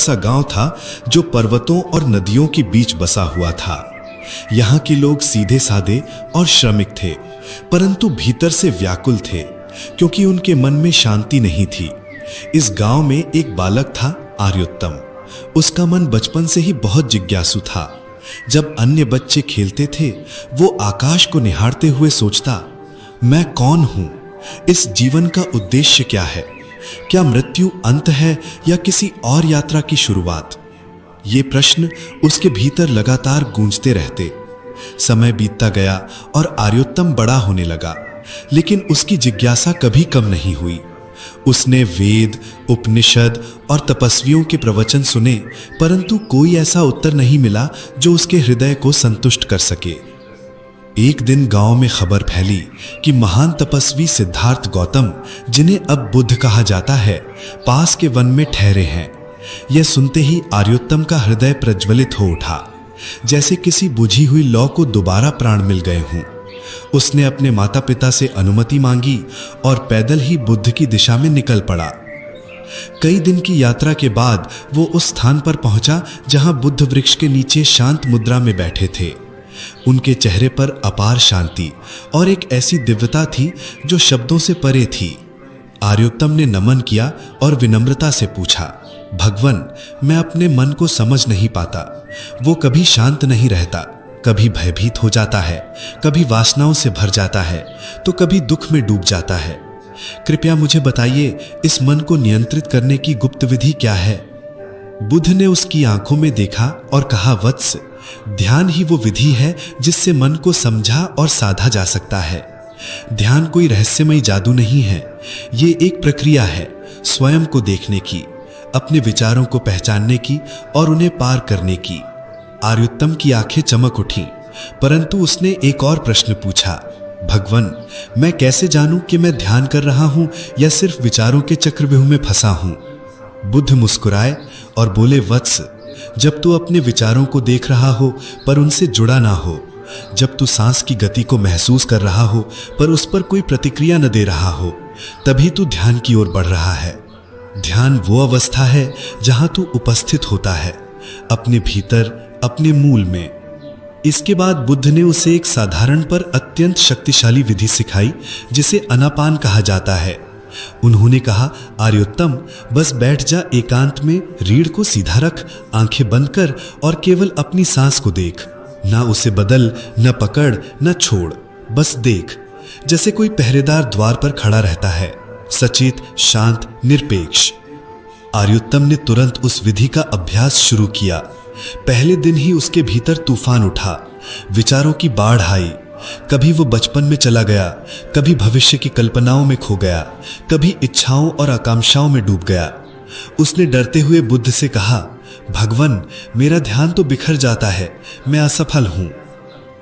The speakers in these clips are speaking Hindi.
सा गांव था जो पर्वतों और नदियों के बीच बसा हुआ था। यहाँ के लोग सीधे साधे और श्रमिक थे, परंतु भीतर से व्याकुल थे, क्योंकि उनके मन में शांति नहीं थी। इस गांव में एक बालक था, आर्योत्तम। उसका मन बचपन से ही बहुत जिज्ञासु था। जब अन्य बच्चे खेलते थे, वो आकाश को निहारते हुए सोचता, मैं कौन हूं? इस जीवन का उद्देश्य क्या है? क्या मृत्यु अंत है या किसी और यात्रा की शुरुआत? ये प्रश्न उसके भीतर लगातार गूंजते रहते। समय बीतता गया और आर्योत्तम बड़ा होने लगा, लेकिन उसकी जिज्ञासा कभी कम नहीं हुई। उसने वेद, उपनिषद और तपस्वियों के प्रवचन सुने, परंतु कोई ऐसा उत्तर नहीं मिला जो उसके हृदय को संतुष्ट कर सके। एक दिन गांव में खबर फैली कि महान तपस्वी सिद्धार्थ गौतम, जिन्हें अब बुद्ध कहा जाता है, पास के वन में ठहरे हैं। यह सुनते ही आर्योत्तम का हृदय प्रज्वलित हो उठा, जैसे किसी बुझी हुई लौ को दोबारा प्राण मिल गए हों। उसने अपने माता पिता से अनुमति मांगी और पैदल ही बुद्ध की दिशा में निकल पड़ा। कई दिन की यात्रा के बाद वो उस स्थान पर पहुंचा जहां बुद्ध वृक्ष के नीचे शांत मुद्रा में बैठे थे। उनके चेहरे पर अपार शांति और एक ऐसी दिव्यता थी जो शब्दों से परे थी। आर्योत्तम ने नमन किया और विनम्रता से पूछा, भगवन, मैं अपने मन को समझ नहीं पाता। वो कभी शांत नहीं रहता, कभी भयभीत हो जाता है, कभी वासनाओं से भर जाता है, तो कभी दुख में डूब जाता है। कृपया मुझे बताइए, इस मन को नियंत्रित करने की गुप्त विधि क्या है? बुद्ध ने उसकी आंखों में देखा और कहा, वत्स, ध्यान ही वो विधि है जिससे मन को समझा और साधा जा सकता है। ध्यान कोई रहस्यमयी जादू नहीं है, ये एक प्रक्रिया है स्वयं को देखने की, अपने विचारों को पहचानने की और उन्हें पार करने की। आर्योत्तम की आंखें चमक उठीं, परंतु उसने एक और प्रश्न पूछा, भगवन, मैं कैसे जानूं कि मैं ध्यान कर रहा हूं या सिर्फ विचारों के चक्रव्यूह में फंसा हूं? बुद्ध मुस्कुराए और बोले, वत्स, जब तू अपने विचारों को देख रहा हो पर उनसे जुड़ा ना हो, जब तू सांस की गति को महसूस कर रहा हो पर उस पर कोई प्रतिक्रिया न दे रहा हो, तभी तू ध्यान की ओर बढ़ रहा है। ध्यान वो अवस्था है जहां तू उपस्थित होता है, अपने भीतर, अपने मूल में। इसके बाद बुद्ध ने उसे एक साधारण पर अत्यंत शक्तिशाली विधि सिखाई, जिसे अनापान कहा जाता है। उन्होंने कहा, आर्योत्तम, बस बैठ जा एकांत में, रीढ़ को सीधा रख, आंखें बंद कर और केवल अपनी सांस को देख। ना उसे बदल, न पकड़, न छोड़, बस देख, जैसे कोई पहरेदार द्वार पर खड़ा रहता है, सचेत, शांत, निरपेक्ष। आर्योत्तम ने तुरंत उस विधि का अभ्यास शुरू किया। पहले दिन ही उसके भीतर तूफान उठा, विचारों की बाढ़ आई। कभी वो बचपन में चला गया, कभी भविष्य की कल्पनाओं में खो गया, कभी इच्छाओं और आकांक्षाओं में डूब गया। उसने डरते हुए बुद्ध से कहा, भगवन, मेरा ध्यान तो बिखर जाता है, मैं असफल हूं।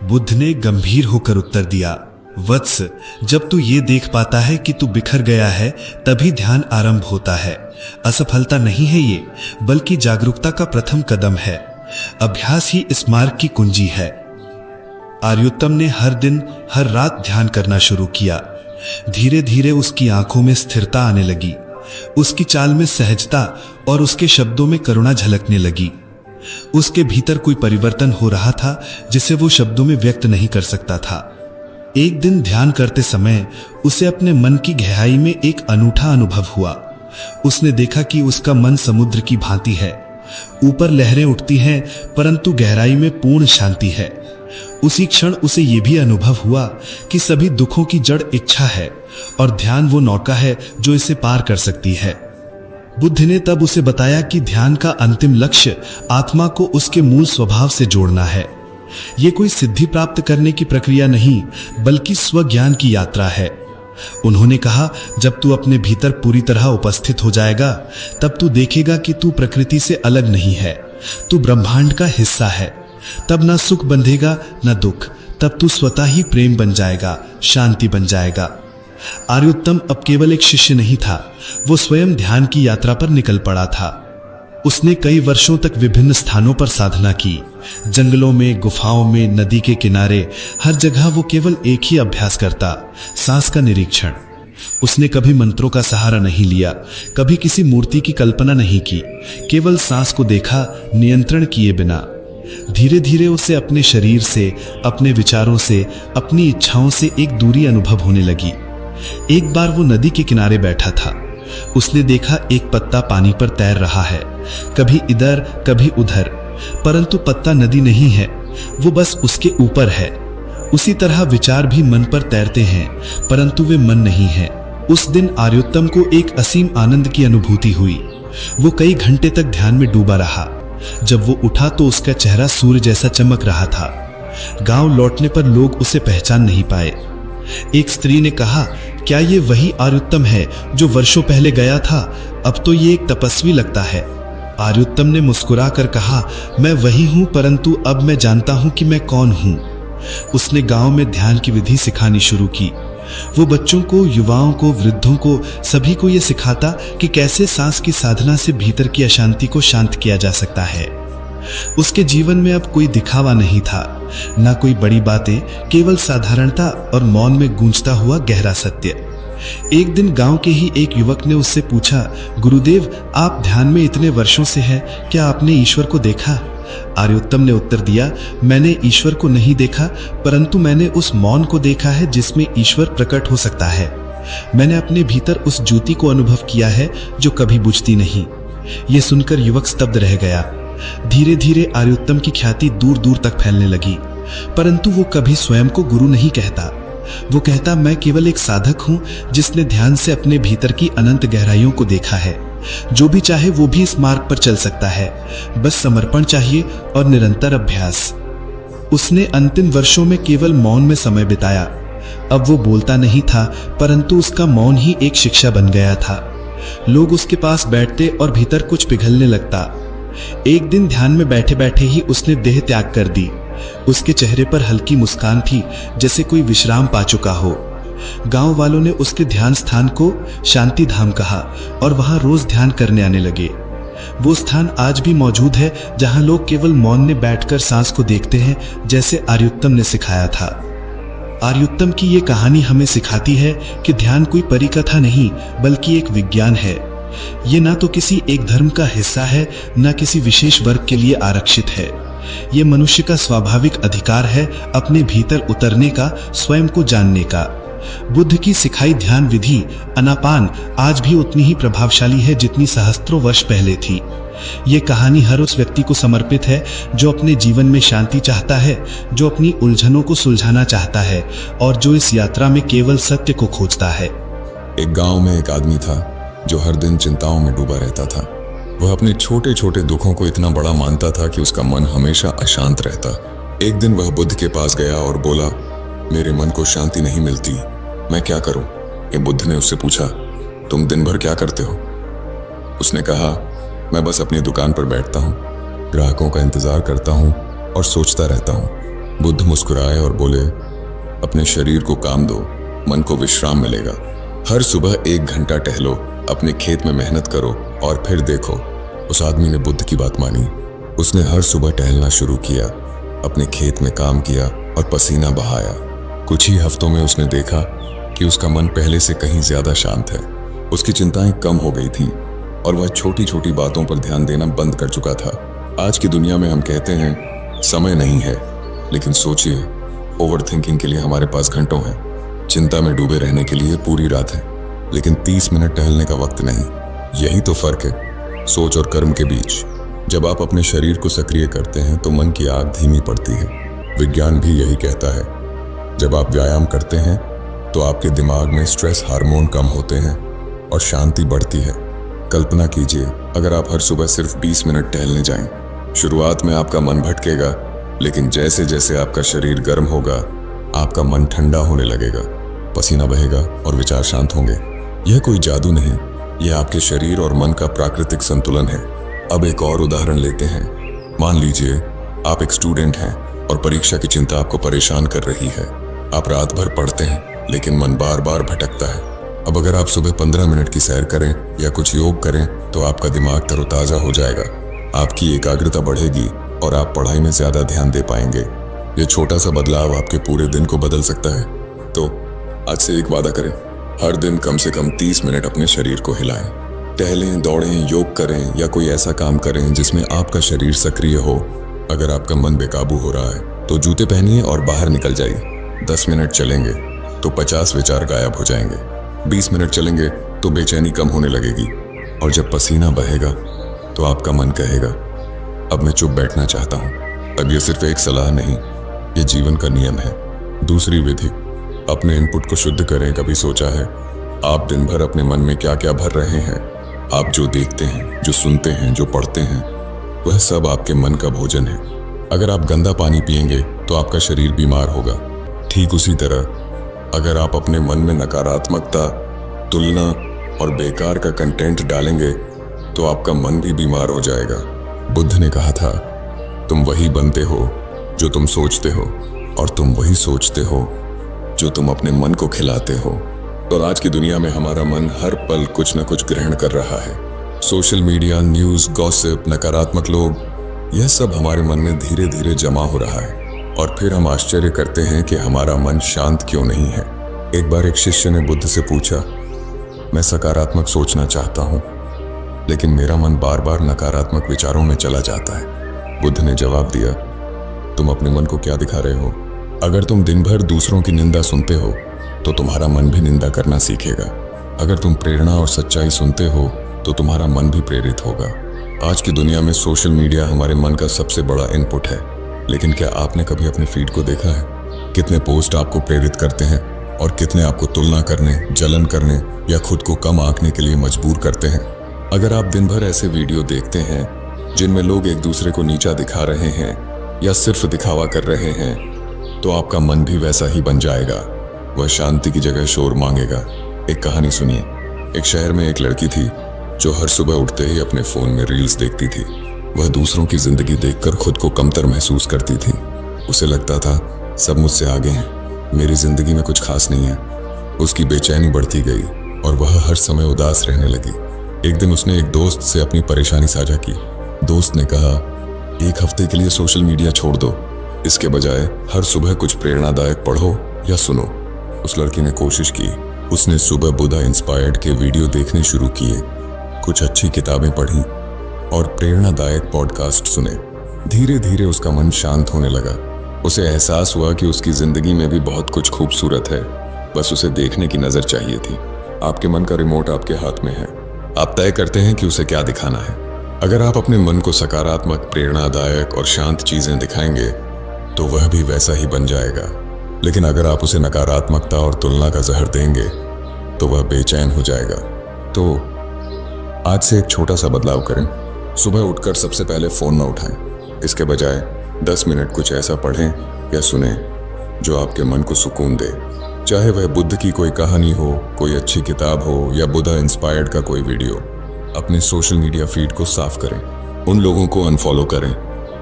बुद्ध ने गंभीर होकर उत्तर दिया, वत्स, जब तू ये देख पाता है कि तू बिखर गया है, तभी ध्यान आरंभ होता है। असफलता नहीं है ये, बल्कि जागरूकता का प्रथम कदम है। अभ्यास ही इस मार्ग की कुंजी है। आर्योत्तम ने हर दिन, हर रात ध्यान करना शुरू किया। धीरे धीरे उसकी आंखों में स्थिरता आने लगी, उसकी चाल में सहजता और उसके शब्दों में करुणा झलकने लगी। उसके भीतर कोई परिवर्तन हो रहा था जिसे वो शब्दों में व्यक्त नहीं कर सकता था। एक दिन ध्यान करते समय उसे अपने मन की गहराई में एक अनूठा अनुभव हुआ। उसने देखा कि उसका मन समुद्र की भांति है। ऊपर लहरें उठती हैं, परंतु गहराई में पूर्ण शांति है। उसी क्षण उसे यह भी अनुभव हुआ कि सभी दुखों की जड़ इच्छा है और ध्यान वो नौका है जो इसे पार कर सकती है। बुद्ध ने तब उसे बताया कि ध्यान का अंतिम लक्ष्य आत्मा को उसके मूल स्वभाव से जोड़ना है। ये कोई सिद्धि प्राप्त करने की प्रक्रिया नहीं, बल्कि स्वज्ञान की यात्रा है। उन्होंने कहा, जब तू अपने भीतर पूरी तरह उपस्थित हो जाएगा, तब तू देखेगा कि तू प्रकृति से अलग नहीं है, तू ब्रह्मांड का हिस्सा है। तब ना सुख बंधेगा न दुख, तब तू स्वतः ही प्रेम बन जाएगा, शांति बन जाएगा। आर्योत्तम अब केवल एक शिष्य नहीं था, वो स्वयं ध्यान की यात्रा पर निकल पड़ा था। उसने कई वर्षों तक विभिन्न स्थानों पर साधना की, जंगलों में, गुफाओं में, नदी के किनारे, हर जगह वो केवल एक ही अभ्यास करता, सांस का निरीक्षण। उसने कभी मंत्रों का सहारा नहीं लिया, कभी किसी मूर्ति की कल्पना नहीं की, केवल सांस को देखा, नियंत्रण किए बिना। धीरे धीरे उसे अपने शरीर से, अपने विचारों से, अपनी इच्छाओं से एक दूरी अनुभव होने लगी। एक बार वो नदी के किनारे बैठा था। उसने देखा एक पत्ता पानी पर तैर रहा है, कभी इधर कभी उधर, परंतु पत्ता नदी नहीं है, वो बस उसके ऊपर है। उसी तरह विचार भी मन पर तैरते हैं, परंतु वे मन नहीं है। उस दिन आर्योत्तम को एक असीम आनंद की अनुभूति हुई। वो कई घंटे तक ध्यान में डूबा रहा। जब वो उठा तो उसका चेहरा सूर्य जैसा चमक रहा था। गांव लौटने पर लोग उसे पहचान नहीं पाए। एक स्त्री ने कहा, क्या ये वही आर्योत्तम है जो वर्षों पहले गया था? अब तो ये एक तपस्वी लगता है। आर्योत्तम ने मुस्कुराकर कहा, मैं वही हूं, परंतु अब मैं जानता हूं कि मैं कौन हूं। उसने गांव में ध्यान की विधि सिखानी शुरू की। वो बच्चों को, युवाओं को, वृद्धों को, सभी को ये सिखाता कि कैसे सांस की साधना से भीतर की अशांति को शांत किया जा सकता है। उसके जीवन में अब कोई दिखावा नहीं था, ना कोई बड़ी बातें, केवल साधारणता और मौन में गूंजता हुआ गहरा सत्य। एक दिन गांव के ही एक युवक ने उससे पूछा, गुरुदेव, आप ध्यान में इतने वर्षों से हैं, क्या आपने ईश्वर को देखा? आर्योत्तम ने उत्तर दिया, मैंने ईश्वर को नहीं देखा, परंतु मैंने उस मौन को देखा है जिसमें ईश्वर प्रकट हो सकता है। मैंने अपने भीतर उस ज्योति को अनुभव किया है जो कभी बुझती नहीं। ये सुनकर युवक स्तब्ध रह गया। धीरे धीरे आर्योत्तम की ख्याति दूर दूर तक फैलने लगी, परंतु वो कभी स्वयं को गुरु नहीं कहता। वो कहता, मैं केवल एक साधक हूं जिसने ध्यान से अपने भीतर की अनंत गहराइयों को देखा है। जो भी चाहे वो भी इस मार्ग पर चल सकता है, बस समर्पण चाहिए और निरंतर अभ्यास। उसने अंतिम वर्षों में केवल मौन में समय बिताया। अब वो बोलता नहीं था, परंतु उसका मौन ही एक शिक्षा बन गया था। लोग उसके पास बैठते और भीतर कुछ पिघलने लगता। एक दिन ध्यान में बैठे बैठे ही उसने देह त्याग कर दी। उसके चेहरे पर हल्की मुस्कान थी, जैसे कोई विश्राम पा चुका हो। गांव वालों ने उसके ध्यान स्थान को शांति धाम कहा और वहां रोज ध्यान करने आने लगे। वो स्थान आज भी मौजूद है जहां लोग केवल मौन में बैठकर सांस को देखते हैं, जैसे आर्योत्तम ने सिखाया था। आर्योत्तम की ये कहानी हमें सिखाती है कि ध्यान कोई परिकथा नहीं, बल्कि एक विज्ञान है। ये ना तो किसी एक धर्म का हिस्सा है, ना किसी विशेष वर्ग के लिए आरक्षित है। ये मनुष्य का स्वाभाविक अधिकार है अपने भीतर उतरने का, स्वयं को जानने का। बुद्ध की सिखाई ध्यान विधि अनापान आज भी उतनी ही प्रभावशाली है जितनी सहस्त्रों वर्ष पहले थी। ये कहानी हर उस व्यक्ति को समर्पित है जो अपने जीवन में शांति चाहता है, जो अपनी उलझनों को सुलझाना चाहता है और जो इस यात्रा में केवल सत्य को खोजता है। एक गांव में एक आदमी था जो हर दिन चिंताओं में डूबा रहता था। वह अपने छोटे छोटे दुखों को इतना बड़ा मानता था कि उसका मन हमेशा अशांत रहता। एक दिन वह बुद्ध के पास गया और बोला, मेरे मन को शांति नहीं मिलती, मैं क्या करूं? ये बुद्ध ने उससे पूछा, तुम दिन भर क्या करते हो? उसने कहा, मैं बस अपनी दुकान पर बैठता हूं, ग्राहकों का इंतजार करता हूं और सोचता रहता हूं। बुद्ध मुस्कुराए और बोले, अपने शरीर को काम दो, मन को विश्राम मिलेगा। हर सुबह 1 घंटा टहलो, अपने खेत में मेहनत करो और फिर देखो। उस आदमी ने बुद्ध की बात मानी। उसने हर सुबह टहलना शुरू किया, अपने खेत में काम किया और पसीना बहाया। कुछ ही हफ्तों में उसने देखा कि उसका मन पहले से कहीं ज्यादा शांत है। उसकी चिंताएं कम हो गई थीं और वह छोटी छोटी बातों पर ध्यान देना बंद कर चुका था। आज की दुनिया में हम कहते हैं समय नहीं है, लेकिन सोचिए, ओवर थिंकिंग के लिए हमारे पास घंटों हैं, चिंता में डूबे रहने के लिए पूरी रात है, लेकिन 30 मिनट टहलने का वक्त नहीं। यही तो फर्क है सोच और कर्म के बीच। जब आप अपने शरीर को सक्रिय करते हैं तो मन की आग धीमी पड़ती है। विज्ञान भी यही कहता है, जब आप व्यायाम करते हैं तो आपके दिमाग में स्ट्रेस हार्मोन कम होते हैं और शांति बढ़ती है। कल्पना कीजिए, अगर आप हर सुबह सिर्फ 20 मिनट टहलने जाएं। शुरुआत में आपका मन भटकेगा, लेकिन जैसे जैसे आपका शरीर गर्म होगा, आपका मन ठंडा होने लगेगा, पसीना बहेगा और विचार शांत होंगे। यह कोई जादू नहीं, यह आपके शरीर और मन का प्राकृतिक संतुलन है। अब एक और उदाहरण लेते हैं। मान लीजिए आप एक स्टूडेंट हैं और परीक्षा की चिंता आपको परेशान कर रही है। आप रात भर पढ़ते हैं, लेकिन मन बार बार भटकता है। अब अगर आप सुबह 15 मिनट की सैर करें या कुछ योग करें तो आपका दिमाग तरोताजा हो जाएगा, आपकी एकाग्रता बढ़ेगी और आप पढ़ाई में ज्यादा ध्यान दे पाएंगे। ये छोटा सा बदलाव आपके पूरे दिन को बदल सकता है। तो आज से एक वादा करें, हर दिन कम से कम 30 मिनट अपने शरीर को हिलाएं। टहलें, दौड़ें, योग करें या कोई ऐसा काम करें जिसमें आपका शरीर सक्रिय हो। अगर आपका मन बेकाबू हो रहा है तो जूते पहनिए और बाहर निकल जाइए। 10 मिनट चलेंगे तो 50 विचार गायब हो जाएंगे। 20 मिनट चलेंगे तो बेचैनी कम होने लगेगी। और जब पसीना बहेगा तो आपका मन कहेगा, अब मैं चुप बैठना चाहता हूँ। अब ये सिर्फ एक सलाह नहीं, ये जीवन का नियम है। दूसरी विधि, अपने इनपुट को शुद्ध करें। कभी सोचा है आप दिन भर अपने मन में क्या क्या भर रहे हैं? आप जो देखते हैं, जो सुनते हैं, जो पढ़ते हैं, वह सब आपके मन का भोजन है। अगर आप गंदा पानी पिएंगे तो आपका शरीर बीमार होगा। ठीक उसी तरह अगर आप अपने मन में नकारात्मकता, तुलना और बेकार का कंटेंट डालेंगे तो आपका मन भी बीमार हो जाएगा। बुद्ध ने कहा था, तुम वही बनते हो जो तुम सोचते हो, और तुम वही सोचते हो जो तुम अपने मन को खिलाते हो। और आज की दुनिया में हमारा मन हर पल कुछ न कुछ ग्रहण कर रहा है। सोशल मीडिया, न्यूज़, गॉसिप, नकारात्मक लोग, यह सब हमारे मन में धीरे धीरे जमा हो रहा है। और फिर हम आश्चर्य करते हैं कि हमारा मन शांत क्यों नहीं है। एक बार एक शिष्य ने बुद्ध से पूछा, मैं सकारात्मक सोचना चाहता हूँ लेकिन मेरा मन बार बार नकारात्मक विचारों में चला जाता है। बुद्ध ने जवाब दिया, तुम अपने मन को क्या दिखा रहे हो? अगर तुम दिन भर दूसरों की निंदा सुनते हो तो तुम्हारा मन भी निंदा करना सीखेगा। अगर तुम प्रेरणा और सच्चाई सुनते हो तो तुम्हारा मन भी प्रेरित होगा। आज की दुनिया में सोशल मीडिया हमारे मन का सबसे बड़ा इनपुट है। लेकिन क्या आपने कभी अपने फीड को देखा है? कितने पोस्ट आपको प्रेरित करते हैं और कितने आपको तुलना करने, जलन करने या खुद को कम आंकने के लिए मजबूर करते हैं? अगर आप दिन भर ऐसे वीडियो देखते हैं जिनमें लोग एक दूसरे को नीचा दिखा रहे हैं या सिर्फ दिखावा कर रहे हैं, तो आपका मन भी वैसा ही बन जाएगा। वह शांति की जगह शोर मांगेगा। एक कहानी सुनिए। एक शहर में एक लड़की थी जो हर सुबह उठते ही अपने फोन में रील्स देखती थी। वह दूसरों की जिंदगी देखकर खुद को कमतर महसूस करती थी। उसे लगता था सब मुझसे आगे हैं, मेरी जिंदगी में कुछ खास नहीं है। उसकी बेचैनी बढ़ती गई और वह हर समय उदास रहने लगी। एक दिन उसने एक दोस्त से अपनी परेशानी साझा की। दोस्त ने कहा, एक हफ्ते के लिए सोशल मीडिया छोड़ दो, इसके बजाय हर सुबह कुछ प्रेरणादायक पढ़ो या सुनो। उस लड़की ने कोशिश की। उसने सुबह बुद्धा इंस्पायर्ड के वीडियो देखने शुरू किए, कुछ अच्छी किताबें पढ़ी और प्रेरणादायक पॉडकास्ट सुने। धीरे धीरे उसका मन शांत होने लगा। उसे एहसास हुआ कि उसकी जिंदगी में भी बहुत कुछ खूबसूरत है, बस उसे देखने की नजर चाहिए थी। आपके मन का रिमोट आपके हाथ में है। आप तय करते हैं कि उसे क्या दिखाना है। अगर आप अपने मन को सकारात्मक, प्रेरणादायक और शांत चीजें दिखाएंगे तो वह भी वैसा ही बन जाएगा। लेकिन अगर आप उसे नकारात्मकता और तुलना का जहर देंगे तो वह बेचैन हो जाएगा। तो आज से एक छोटा सा बदलाव करें। सुबह उठकर सबसे पहले फोन न उठाएं। इसके बजाय 10 मिनट कुछ ऐसा पढ़ें या सुनें जो आपके मन को सुकून दे। चाहे वह बुद्ध की कोई कहानी हो, कोई अच्छी किताब हो या बुद्धा इंस्पायर्ड का कोई वीडियो। अपने सोशल मीडिया फीड को साफ करें। उन लोगों को अनफॉलो करें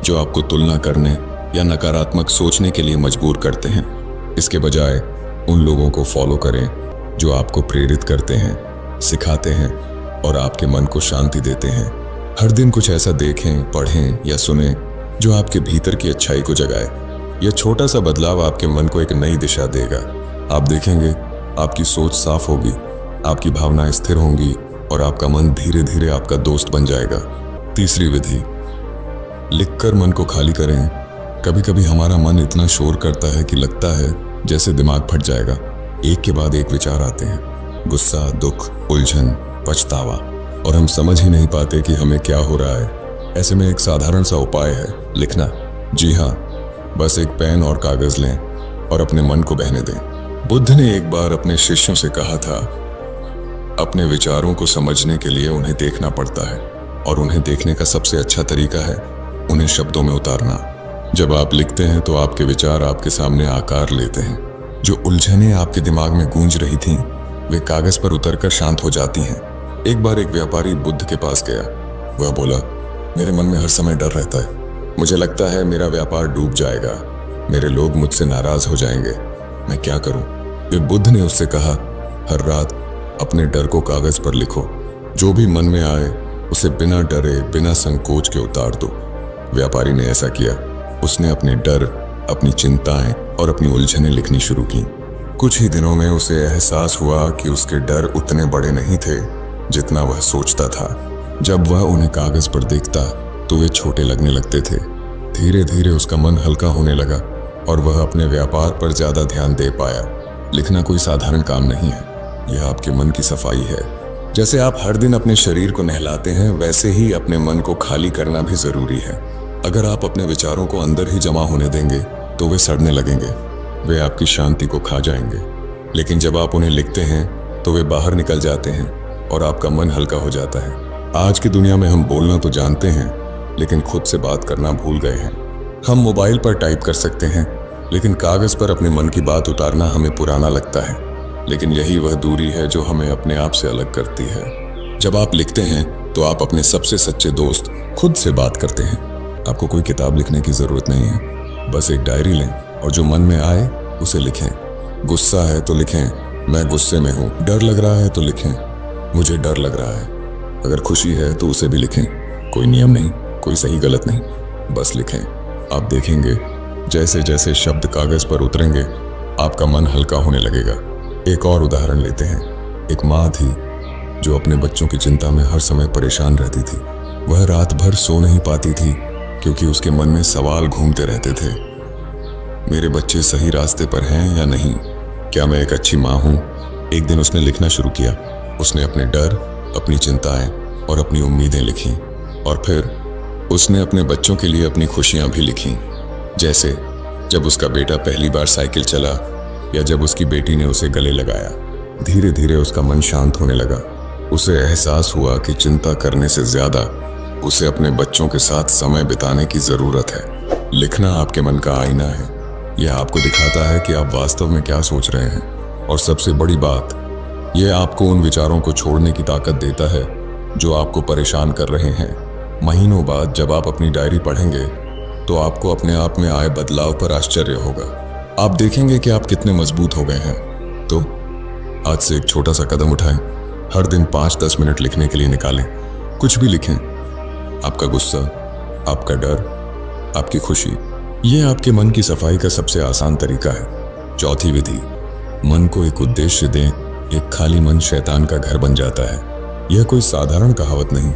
जो आपको तुलना करने या नकारात्मक सोचने के लिए मजबूर करते हैं। इसके बजाय उन लोगों को फॉलो करें जो आपको प्रेरित करते हैं, सिखाते हैं और आपके मन को शांति देते हैं। हर दिन कुछ ऐसा देखें, पढ़ें या सुनें जो आपके भीतर की अच्छाई को जगाए। यह छोटा सा बदलाव आपके मन को एक नई दिशा देगा। आप देखेंगे आपकी सोच साफ होगी, आपकी भावनाएं स्थिर होंगी और आपका मन धीरे धीरे आपका दोस्त बन जाएगा। तीसरी विधि, लिखकर मन को खाली करें। कभी कभी हमारा मन इतना शोर करता है कि लगता है जैसे दिमाग फट जाएगा। एक के बाद एक विचार आते हैं, गुस्सा, दुख, उलझन, पछतावा, और हम समझ ही नहीं पाते कि हमें क्या हो रहा है। ऐसे में एक साधारण सा उपाय है, लिखना। जी हाँ, बस एक पेन और कागज लें और अपने मन को बहने दें। बुद्ध ने एक बार अपने शिष्यों से कहा था, अपने विचारों को समझने के लिए उन्हें देखना पड़ता है और उन्हें देखने का सबसे अच्छा तरीका है उन्हें शब्दों में उतारना। जब आप लिखते हैं तो आपके विचार आपके सामने आकार लेते हैं। जो उलझनें आपके दिमाग में गूंज रही थीं, वे कागज पर उतरकर शांत हो जाती हैं। एक बार एक व्यापारी बुद्ध के पास गया। वह बोला, मेरे मन में हर समय डर रहता है। मुझे लगता है मेरा व्यापार डूब जाएगा, मेरे लोग मुझसे नाराज हो जाएंगे, मैं क्या करूं? फिर बुद्ध ने उससे कहा, हर रात अपने डर को कागज पर लिखो। जो भी मन में आए उसे बिना डरे, बिना संकोच के उतार दो। व्यापारी ने ऐसा किया। उसने अपने डर, अपनी चिंताएं और अपनी उलझनें लिखनी शुरू की। कुछ ही दिनों में उसे एहसास हुआ कि उसके डर उतने बड़े नहीं थे जितना वह सोचता था। जब वह उन्हें कागज पर देखता तो वे छोटे लगने लगते थे। धीरे धीरे उसका मन हल्का होने लगा और वह अपने व्यापार पर ज्यादा ध्यान दे पाया। लिखना कोई साधारण काम नहीं है, यह आपके मन की सफाई है। जैसे आप हर दिन अपने शरीर को नहलाते हैं, वैसे ही अपने मन को खाली करना भी जरूरी है। अगर आप अपने विचारों को अंदर ही जमा होने देंगे तो वे सड़ने लगेंगे, वे आपकी शांति को खा जाएंगे। लेकिन जब आप उन्हें लिखते हैं तो वे बाहर निकल जाते हैं और आपका मन हल्का हो जाता है। आज की दुनिया में हम बोलना तो जानते हैं, लेकिन खुद से बात करना भूल गए हैं। हम मोबाइल पर टाइप कर सकते हैं, लेकिन कागज पर अपने मन की बात उतारना हमें पुराना लगता है। लेकिन यही वह दूरी है जो हमें अपने आप से अलग करती है। जब आप लिखते हैं तो आप अपने सबसे सच्चे दोस्त खुद से बात करते हैं। आपको कोई किताब लिखने की जरूरत नहीं है, बस एक डायरी लें और जो मन में आए उसे लिखें। गुस्सा है तो लिखें, मैं गुस्से में हूँ। डर लग रहा है तो लिखें, मुझे डर लग रहा है। अगर खुशी है तो उसे भी लिखें। कोई नियम नहीं, कोई सही गलत नहीं, बस लिखें। आप देखेंगे जैसे जैसे शब्द कागज पर उतरेंगे आपका मन हल्का होने लगेगा। एक और उदाहरण लेते हैं। एक माँ थी जो अपने बच्चों की चिंता में हर समय परेशान रहती थी। वह रात भर सो नहीं पाती थी क्योंकि उसके मन में सवाल घूमते रहते थे। मेरे बच्चे सही रास्ते पर हैं या नहीं? क्या मैं एक अच्छी माँ हूँ? एक दिन उसने लिखना शुरू किया। उसने अपने डर, अपनी चिंताएं और अपनी उम्मीदें लिखी, और फिर उसने अपने बच्चों के लिए अपनी खुशियां भी लिखी। जैसे जब उसका बेटा पहली बार साइकिल चला या जब उसकी बेटी ने उसे गले लगाया। धीरे धीरे उसका मन शांत होने लगा। उसे एहसास हुआ कि चिंता करने से ज्यादा उसे अपने बच्चों के साथ समय बिताने की जरूरत है। लिखना आपके मन का आईना है। यह आपको दिखाता है कि आप वास्तव में क्या सोच रहे हैं, और सबसे बड़ी बात, यह आपको उन विचारों को छोड़ने की ताकत देता है जो आपको परेशान कर रहे हैं। महीनों बाद जब आप अपनी डायरी पढ़ेंगे तो आपको अपने आप में आए बदलाव पर आश्चर्य होगा। आप देखेंगे कि आप कितने मजबूत हो गए हैं। तो आज से एक छोटा सा कदम उठाएं। हर दिन 5-10 मिनट लिखने के लिए निकालें। कुछ भी लिखें, आपका गुस्सा, आपका डर, आपकी खुशी। यह आपके मन की सफाई का सबसे आसान तरीका है। चौथी विधि, मन को एक उद्देश्य दें। एक खाली मन शैतान का घर बन जाता है। यह कोई साधारण कहावत नहीं,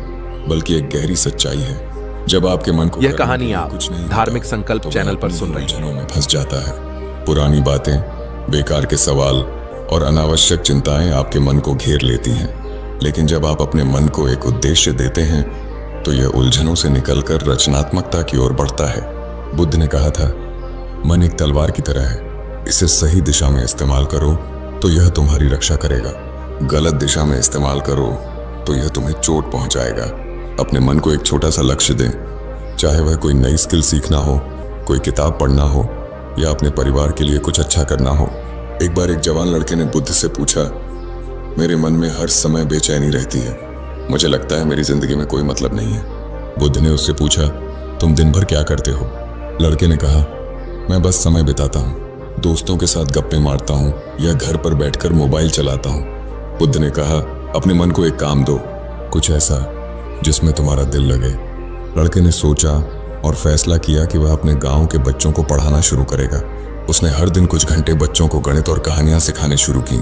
बल्कि एक गहरी सच्चाई है। जब आपके मन को यह कहानी आप धार्मिक संकल्प चैनल पर सुन रहे हैं। में फंस जाता है। पुरानी बातें, बेकार के सवाल और अनावश्यक चिंताएं आपके मन को घेर लेती हैं। लेकिन जब आप अपने मन को एक उद्देश्य देते हैं तो यह उलझनों से निकलकर रचनात्मकता की ओर बढ़ता है। बुद्ध ने कहा था, मन एक तलवार की तरह है, इसे सही दिशा में इस्तेमाल करो तो यह तुम्हारी रक्षा करेगा, गलत दिशा में इस्तेमाल करो तो यह तुम्हें चोट पहुंचाएगा। अपने मन को एक छोटा सा लक्ष्य दें, चाहे वह कोई नई स्किल सीखना हो, कोई किताब पढ़ना हो या अपने परिवार के लिए कुछ अच्छा करना हो। एक बार एक जवान लड़के ने बुद्ध से पूछा, मेरे मन में हर समय बेचैनी रहती है, मुझे लगता है मेरी जिंदगी में कोई मतलब नहीं है। बुद्ध ने उससे पूछा, तुम दिन भर क्या करते हो? लड़के ने कहा, मैं बस समय बिताता हूँ, दोस्तों के साथ गप्पे मारता हूँ या घर पर बैठकर मोबाइल चलाता हूँ। बुद्ध ने कहा, अपने मन को एक काम दो, कुछ ऐसा जिसमें तुम्हारा दिल लगे। लड़के ने सोचा और फैसला किया कि वह अपने गांव के बच्चों को पढ़ाना शुरू करेगा। उसने हर दिन कुछ घंटे बच्चों को गणित और कहानियां सिखाने शुरू की।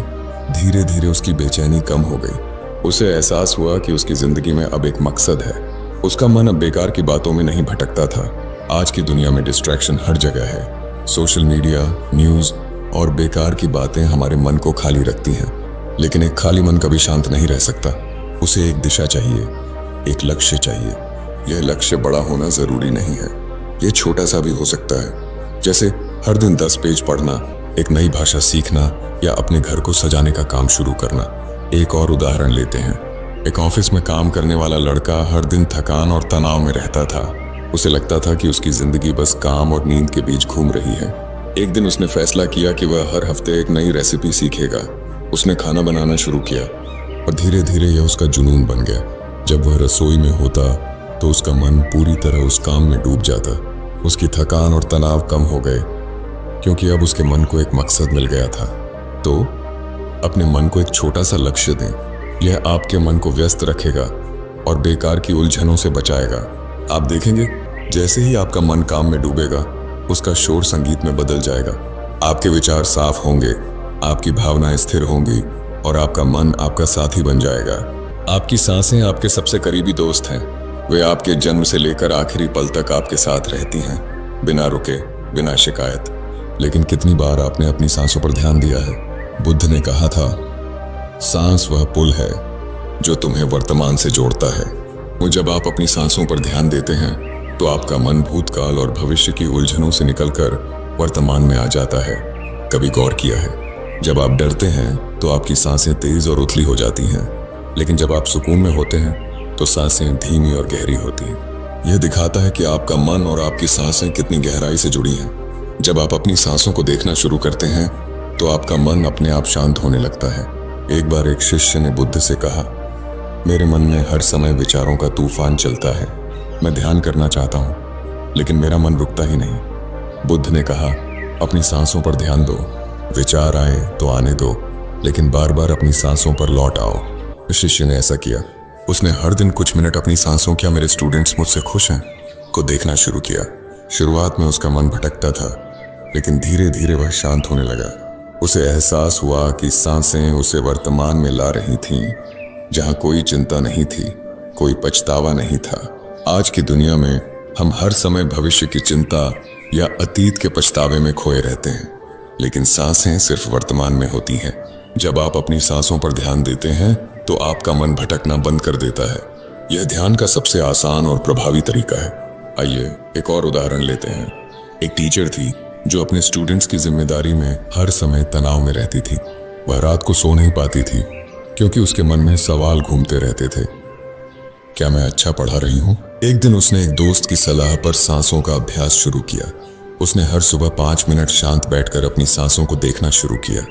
धीरे धीरे उसकी बेचैनी कम हो गई। उसे एहसास हुआ कि उसकी जिंदगी में अब एक मकसद है। उसका मन अब बेकार की बातों में नहीं भटकता था। आज की दुनिया में डिस्ट्रैक्शन हर जगह है। सोशल मीडिया, न्यूज और बेकार की बातें हमारे मन को खाली रखती हैं। लेकिन एक खाली मन कभी शांत नहीं रह सकता। उसे एक दिशा चाहिए, एक लक्ष्य चाहिए। यह लक्ष्य बड़ा होना जरूरी नहीं है, यह छोटा सा भी हो सकता है। जैसे हर दिन 10 पेज पढ़ना, एक नई भाषा सीखना या अपने घर को सजाने का काम शुरू करना। एक और उदाहरण लेते हैं। एक ऑफिस में काम करने वाला लड़का हर दिन थकान और तनाव में रहता था। उसे लगता था कि उसकी जिंदगी बस काम और नींद के बीच घूम रही है। एक दिन उसने फैसला किया कि वह हर हफ्ते एक नई रेसिपी सीखेगा। उसने खाना बनाना शुरू किया और धीरे धीरे यह उसका जुनून बन गया। जब वह रसोई में होता तो उसका मन पूरी तरह उस काम में डूब जाता। उसकी थकान और तनाव कम हो गए क्योंकि अब उसके मन को एक मकसद मिल गया था। तो अपने मन को एक छोटा सा लक्ष्य दें। यह आपके मन को व्यस्त रखेगा और बेकार की उलझनों से बचाएगा। आप देखेंगे जैसे ही आपका मन काम में डूबेगा, उसका शोर संगीत में बदल जाएगा। आपके विचार साफ होंगे, आपकी भावनाएं स्थिर होंगी और आपका मन आपका साथी बन जाएगा। आपकी सांसें आपके सबसे करीबी दोस्त हैं। वे आपके जन्म से लेकर आखिरी पल तक आपके साथ रहती हैं, बिना रुके, बिना शिकायत। लेकिन कितनी बार आपने अपनी सांसों पर ध्यान दिया है? बुद्ध ने कहा था, सांस वह पुल है जो तुम्हें वर्तमान से जोड़ता है। वो जब आप अपनी सांसों पर ध्यान देते हैं तो आपका मन भूतकाल और भविष्य की उलझनों से निकलकर वर्तमान में आ जाता है। कभी गौर किया है, जब आप डरते हैं तो आपकी सांसें तेज और उथली हो जाती हैं, लेकिन जब आप सुकून में होते हैं तो सांसें धीमी और गहरी होती हैं। यह दिखाता है कि आपका मन और आपकी सांसें कितनी गहराई से जुड़ी हैं। जब आप अपनी सांसों को देखना शुरू करते हैं तो आपका मन अपने आप शांत होने लगता है। एक बार एक शिष्य ने बुद्ध से कहा, मेरे मन में हर समय विचारों का तूफान चलता है। मैं ध्यान करना चाहता हूँ लेकिन मेरा मन रुकता ही नहीं। बुद्ध ने कहा, अपनी सांसों पर ध्यान दो। विचार आए तो आने दो, लेकिन बार बार अपनी सांसों पर लौट आओ। शिष्य ने ऐसा किया। उसने हर दिन कुछ मिनट अपनी सांसों, क्या मेरे स्टूडेंट्स मुझसे खुश हैं, को देखना शुरू किया। शुरुआत में उसका मन भटकता था, लेकिन धीरे धीरे वह शांत होने लगा। उसे एहसास हुआ कि सांसें उसे वर्तमान में ला रही थीं, जहां कोई चिंता नहीं थी, कोई पछतावा नहीं था। आज की दुनिया में हम हर समय भविष्य की चिंता या अतीत के पछतावे में खोए रहते हैं, लेकिन सांसें सिर्फ वर्तमान में होती हैं। जब आप अपनी सांसों पर ध्यान देते हैं तो आपका मन भटकना बंद कर देता है। यह ध्यान का सबसे आसान और प्रभावी तरीका है। आइए एक और उदाहरण लेते हैं। एक टीचर थी जो अपने स्टूडेंट्स की जिम्मेदारी में हर समय तनाव में रहती थी। वह रात को सो नहीं पाती थी क्योंकि उसके मन में सवाल घूमते रहते थे। क्या मैं अच्छा पढ़ा रही हूँ? एक दिन उसने एक दोस्त की सलाह पर सांसों का अभ्यास शुरू किया। उसने हर सुबह 5 मिनट शांत बैठकर अपनी सांसों को देखना शुरू किया।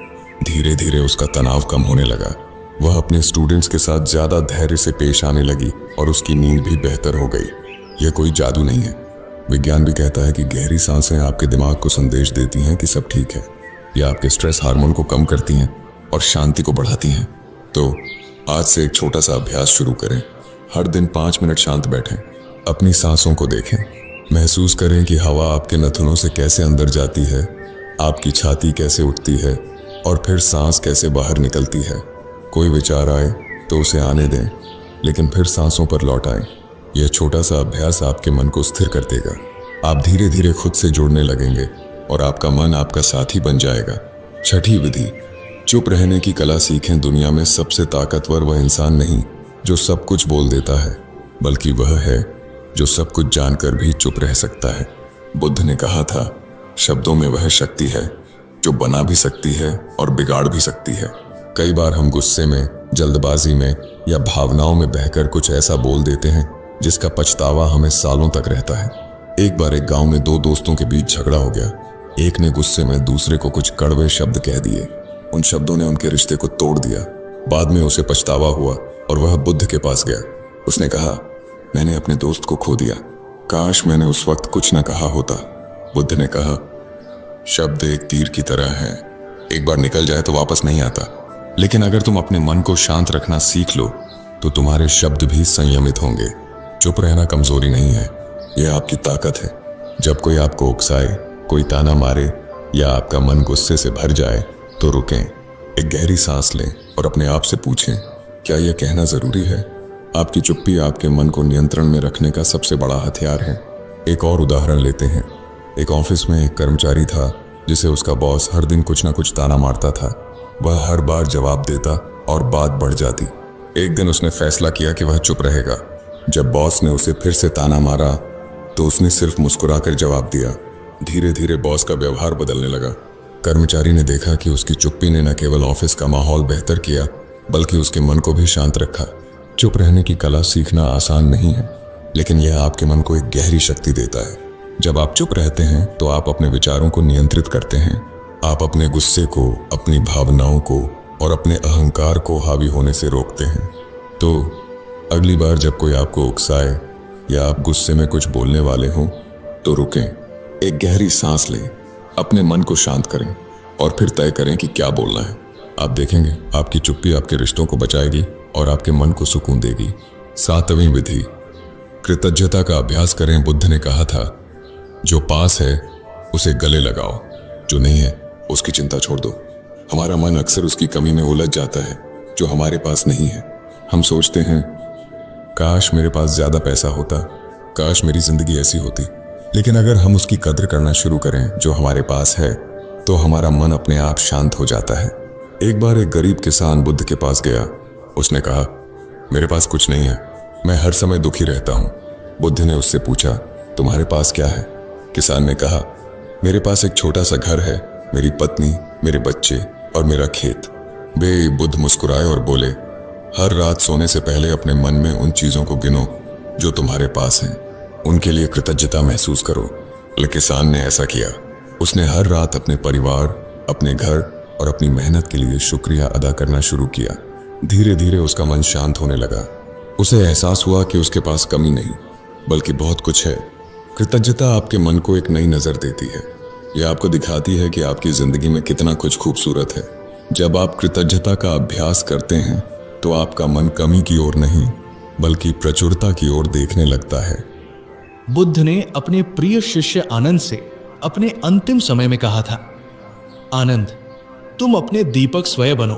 धीरे धीरे उसका तनाव कम होने लगा। वह अपने स्टूडेंट्स के साथ ज्यादा धैर्य से पेश आने लगी और उसकी नींद भी बेहतर हो गई। यह कोई जादू नहीं है। विज्ञान भी कहता है कि गहरी सांसें आपके दिमाग को संदेश देती हैं कि सब ठीक है। यह आपके स्ट्रेस हार्मोन को कम करती हैं और शांति को बढ़ाती हैं। तो आज से एक छोटा सा अभ्यास शुरू करें। हर दिन 5 मिनट शांत बैठें, अपनी सांसों को देखें, महसूस करें कि हवा आपके नथुनों से कैसे अंदर जाती है, आपकी छाती कैसे उठती है और फिर सांस कैसे बाहर निकलती है। कोई विचार आए तो उसे आने दें, लेकिन फिर सांसों पर लौट आएं। यह छोटा सा अभ्यास आपके मन को स्थिर कर देगा। आप धीरे धीरे खुद से जुड़ने लगेंगे और आपका मन आपका साथी बन जाएगा। छठी विधि, चुप रहने की कला सीखें। दुनिया में सबसे ताकतवर वह इंसान नहीं जो सब कुछ बोल देता है, बल्कि वह है जो सब कुछ जानकर भी चुप रह सकता है। बुद्ध ने कहा था, शब्दों में वह शक्ति है जो बना भी सकती है और बिगाड़ भी सकती है। कई बार हम गुस्से में, जल्दबाजी में या भावनाओं में बहकर कुछ ऐसा बोल देते हैं जिसका पछतावा हमें सालों तक रहता है। एक बार एक गांव में 2 दोस्तों के बीच झगड़ा हो गया। एक ने गुस्से में दूसरे को कुछ कड़वे शब्द कह दिए। उन शब्दों ने उनके रिश्ते को तोड़ दिया। बाद में उसे पछतावा हुआ और वह बुद्ध के पास गया। उसने कहा, मैंने अपने दोस्त को खो दिया, काश मैंने उस वक्त कुछ न कहा होता। बुद्ध ने कहा, शब्द एक तीर की तरह है, एक बार निकल जाए तो वापस नहीं आता, लेकिन अगर तुम अपने मन को शांत रखना सीख लो तो तुम्हारे शब्द भी संयमित होंगे। चुप रहना कमजोरी नहीं है, यह आपकी ताकत है। जब कोई आपको उकसाए, कोई ताना मारे या आपका मन गुस्से से भर जाए तो रुकें, एक गहरी सांस लें और अपने आप से पूछें, क्या यह कहना जरूरी है? आपकी चुप्पी आपके मन को नियंत्रण में रखने का सबसे बड़ा हथियार है। एक और उदाहरण लेते हैं। एक ऑफिस में एक कर्मचारी था जिसे उसका बॉस हर दिन कुछ ना कुछ ताना मारता था। वह हर बार जवाब देता और बात बढ़ जाती। एक दिन उसने फैसला किया कि वह चुप रहेगा। जब बॉस ने उसे फिर से ताना मारा तो उसने सिर्फ मुस्कुराकर जवाब दिया। धीरे धीरे बॉस का व्यवहार बदलने लगा। कर्मचारी ने देखा कि उसकी चुप्पी ने न केवल ऑफिस का माहौल बेहतर किया, बल्कि उसके मन को भी शांत रखा। चुप रहने की कला सीखना आसान नहीं है, लेकिन यह आपके मन को एक गहरी शक्ति देता है। जब आप चुप रहते हैं तो आप अपने विचारों को नियंत्रित करते हैं। आप अपने गुस्से को, अपनी भावनाओं को और अपने अहंकार को हावी होने से रोकते हैं। तो अगली बार जब कोई आपको उकसाए या आप गुस्से में कुछ बोलने वाले हों तो रुकें, एक गहरी सांस लें, अपने मन को शांत करें और फिर तय करें कि क्या बोलना है। आप देखेंगे आपकी चुप्पी आपके रिश्तों को बचाएगी और आपके मन को सुकून देगी। 7वीं विधि, कृतज्ञता का अभ्यास करें। बुद्ध ने कहा था, जो पास है उसे गले लगाओ, जो नहीं है उसकी चिंता छोड़ दो। हमारा मन अक्सर उसकी कमी में उलझ जाता है जो हमारे पास नहीं है। हम सोचते हैं, काश मेरे पास ज्यादा पैसा होता, काश मेरी जिंदगी ऐसी होती। लेकिन अगर हम उसकी कद्र करना शुरू करें जो हमारे पास है, तो हमारा मन अपने आप शांत हो जाता है। एक बार एक गरीब किसान बुद्ध के पास गया। उसने कहा, मेरे पास कुछ नहीं है, मैं हर समय दुखी रहता हूं। बुद्ध ने उससे पूछा, तुम्हारे पास क्या है? किसान ने कहा, मेरे पास एक छोटा सा घर है, मेरी पत्नी, मेरे बच्चे और मेरा खेत। वे बुद्ध मुस्कुराए और बोले, हर रात सोने से पहले अपने मन में उन चीजों को गिनो जो तुम्हारे पास हैं, उनके लिए कृतज्ञता महसूस करो। लेकिन किसान ने ऐसा किया। उसने हर रात अपने परिवार, अपने घर और अपनी मेहनत के लिए शुक्रिया अदा करना शुरू किया। धीरे धीरे उसका मन शांत होने लगा। उसे एहसास हुआ कि उसके पास कमी नहीं बल्कि बहुत कुछ है। कृतज्ञता आपके मन को एक नई नजर देती है। यह आपको दिखाती है कि आपकी जिंदगी में कितना कुछ खूबसूरत है। जब आप कृतज्ञता का अभ्यास करते हैं तो आपका मन कमी की ओर नहीं बल्कि प्रचुरता की ओर देखने लगता है। बुद्ध ने अपने प्रिय शिष्य आनंद से अपने अंतिम समय में कहा था, आनंद, तुम अपने दीपक स्वयं बनो,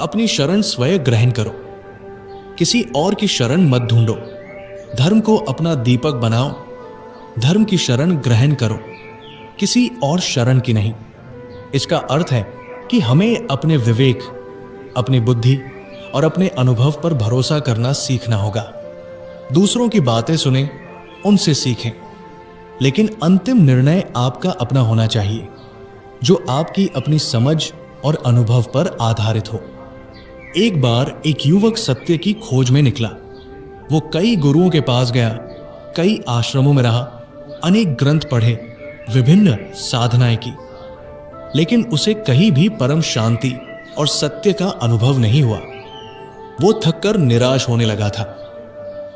अपनी शरण स्वयं ग्रहण करो, किसी और की शरण मत ढूंढो। धर्म को अपना दीपक बनाओ, धर्म की शरण ग्रहण करो, किसी और शरण की नहीं। इसका अर्थ है कि हमें अपने विवेक, अपनी बुद्धि और अपने अनुभव पर भरोसा करना सीखना होगा। दूसरों की बातें सुने, उनसे सीखें, लेकिन अंतिम निर्णय आपका अपना होना चाहिए जो आपकी अपनी समझ और अनुभव पर आधारित हो। एक बार एक युवक सत्य की खोज में निकला। वो कई गुरुओं के पास गया, कई आश्रमों में रहा, अनेक ग्रंथ पढ़े, विभिन्न साधनाएं की, लेकिन उसे कहीं भी परम शांति और सत्य का अनुभव नहीं हुआ। वो थककर निराश होने लगा था।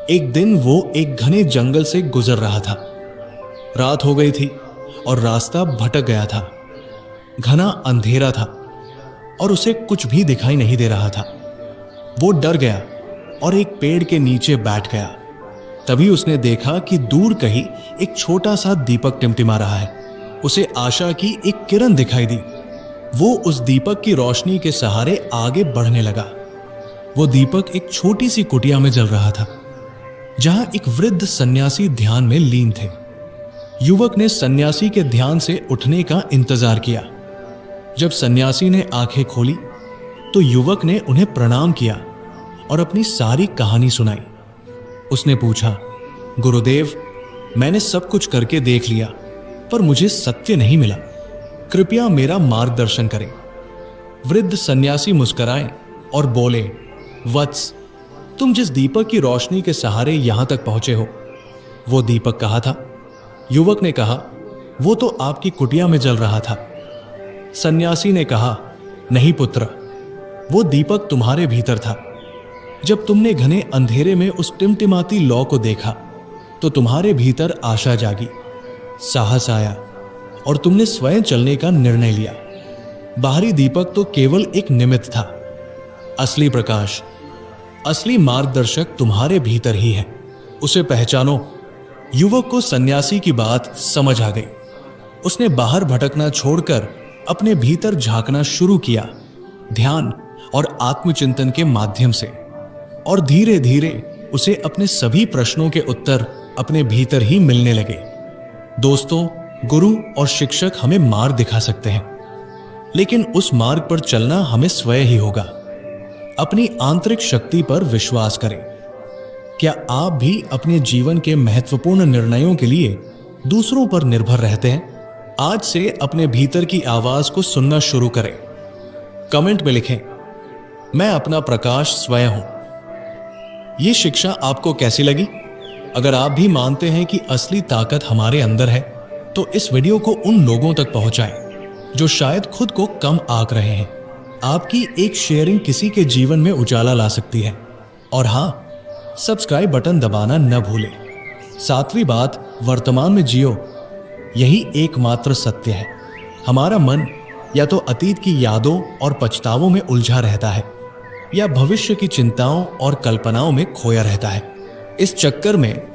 एक दिन वो एक घने जंगल से गुजर रहा था। रात हो गई थी और रास्ता भटक गया था। घना अंधेरा था और उसे कुछ भी दिखाई नहीं दे रहा था। वो डर गया और एक पेड़ के नीचे बैठ गया। तभी उसने देखा कि दूर कहीं एक छोटा सा दीपक टिमटिमा रहा है। उसे आशा की एक किरण दिखाई दी। वो उस दीपक की रोशनी के सहारे आगे बढ़ने लगा। वो दीपक एक छोटी सी कुटिया में जल रहा था जहां एक वृद्ध सन्यासी ध्यान में लीन थे। युवक ने सन्यासी के ध्यान से उठने का इंतजार किया। जब सन्यासी ने आंखें खोली तो युवक ने उन्हें प्रणाम किया और अपनी सारी कहानी सुनाई। उसने पूछा, गुरुदेव, मैंने सब कुछ करके देख लिया पर मुझे सत्य नहीं मिला, कृपया मेरा मार्गदर्शन करें। वृद्ध सन्यासी मुस्कुराए और बोले, वत्स, तुम जिस दीपक की रोशनी के सहारे यहां तक पहुंचे हो, वो दीपक कहाँ था? युवक ने कहा, वो तो आपकी कुटिया में जल रहा था। सन्यासी ने कहा, नहीं पुत्र, वो दीपक तुम्हारे भीतर था। जब तुमने घने अंधेरे में उस टिमटिमाती लौ को देखा तो तुम्हारे भीतर आशा जागी, साहस आया और तुमने स्वयं चलने का निर्णय लिया। बाहरी दीपक तो केवल एक निमित्त था। असली प्रकाश, असली मार्गदर्शक तुम्हारे भीतर ही है, उसे पहचानो। युवक को सन्यासी की बात समझ आ गई। उसने बाहर भटकना छोड़कर अपने भीतर झांकना शुरू किया, ध्यान और आत्मचिंतन के माध्यम से, और धीरे धीरे उसे अपने सभी प्रश्नों के उत्तर अपने भीतर ही मिलने लगे। दोस्तों, गुरु और शिक्षक हमें मार्ग दिखा सकते हैं, लेकिन उस मार्ग पर चलना हमें स्वयं ही होगा। अपनी आंतरिक शक्ति पर विश्वास करें। क्या आप भी अपने जीवन के महत्वपूर्ण निर्णयों के लिए दूसरों पर निर्भर रहते हैं? आज से अपने भीतर की आवाज को सुनना शुरू करें। कमेंट में लिखें, मैं अपना प्रकाश स्वयं हूं। यह शिक्षा आपको कैसी लगी? अगर आप भी मानते हैं कि असली ताकत हमारे अंदर है तो इस वीडियो को उन लोगों तक पहुंचाएं जो शायद खुद को कम आंक रहे हैं। आपकी एक शेयरिंग किसी के जीवन में उजाला ला सकती है। और हां, सब्सक्राइब बटन दबाना न भूलें। सातवीं बात, वर्तमान में जियो, यही एकमात्र सत्य है। हमारा मन या तो अतीत की यादों और पछतावों में उलझा रहता है या भविष्य की चिंताओं और कल्पनाओं में खोया रहता है। इस चक्कर में